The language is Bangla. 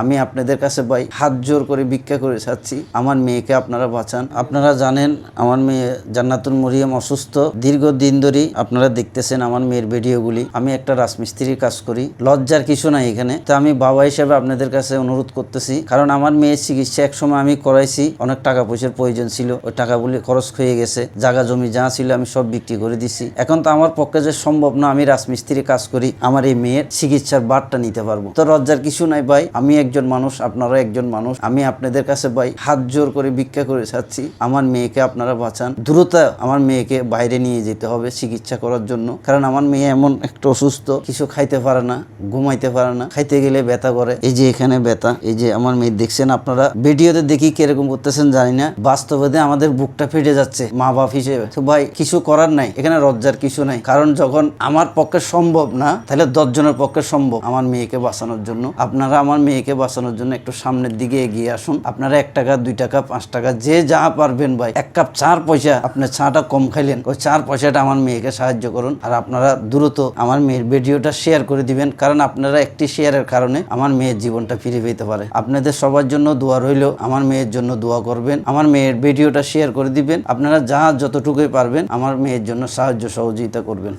আমি আপনাদের কাছে ভাই হাত জোর করে ভিক্ষা করে চাচ্ছি, আমার মেয়েকে আপনারা বাঁচান। আপনারা জানেন আমার মেয়ে জান্নাতুল মরিয়ম অসুস্থ, দীর্ঘদিন ধরেই আপনারা দেখতেছেন আমার মেয়ের ভিডিওগুলি। আমি একটা রাজমিস্ত্রির কাজ করি, লজ্জার কিছু নাই এখানে। তো আমি বাবা হিসেবে আপনাদের কাছে অনুরোধ করতেছি, কারণ আমার মেয়ের চিকিৎসা এক সময় আমি করাইছি, অনেক টাকা পয়সার প্রয়োজন ছিল, ওই টাকাগুলি খরচ হয়ে গেছে, জায়গা জমি যা ছিল আমি সব বিক্রি করে দিছি। এখন তো আমার পক্ষে যে সম্ভব না আমি রাজমিস্ত্রির কাজ করি আমার এই মেয়ের চিকিৎসার বারটা নিতে পারবো। তো লজ্জার কিছু নাই ভাই, আমি একজন মানুষ, আপনারা একজন মানুষ। আমি আপনাদের কাছে ভাই হাত জোর করে ভিক্ষা করে চাচ্ছি, আমার মেয়েকে আপনারা বাঁচান। দ্রুত আমার মেয়েকে বাইরে নিয়ে যেতে হবে চিকিৎসা করার জন্য, কারণ আমার মেয়ে এমন একটা অসুস্থ, কিছু খাইতে পারে না, ঘুমাইতে পারে না, খাইতে গেলে ব্যথা করে। এই যে এখানে ব্যথা, এই যে আমার মেয়ে দেখছেন আপনারা, ভিডিওতে দেখি কিরকম করতেছেন জানি না, বাস্তবে আমাদের বুকটা ফেটে যাচ্ছে মা বাপ হিসেবে। তো ভাই কিছু করার নাই, এখানে লজ্জার কিছু নাই, কারণ যখন আমার পক্ষে সম্ভব না, তাহলে 10 জনের পক্ষে সম্ভব আমার মেয়েকে বাঁচানোর জন্য। আপনারা আমার মেয়েকে বাঁচানোর জন্য একটু সামনের দিকে এগিয়ে আসুন। আপনারা 1 টাকা 2 টাকা 5 টাকা যে যা পারবেন ভাই, 1 কাপ চার পয়সা, আপনি চাটা কম খাইলেন, ওই 4 পয়সাটা আমার মেয়েকে সাহায্য করুন। আর আপনারা দ্রুত আমার মেয়ের ভিডিওটা শেয়ার করে দিবেন, কারণ আপনারা একটি শেয়ারের কারণে আমার মেয়ের জীবনটা ফিরে পেতে পারে। আপনাদের সবার জন্য দোয়া রইল, আমার মেয়ের জন্য দোয়া করবেন, আমার মেয়ের ভিডিওটা শেয়ার করে দিবেন। আপনারা যতটুকুই পারবেন আমার মেয়ের জন্য সাহায্য সহযোগিতা করবেন।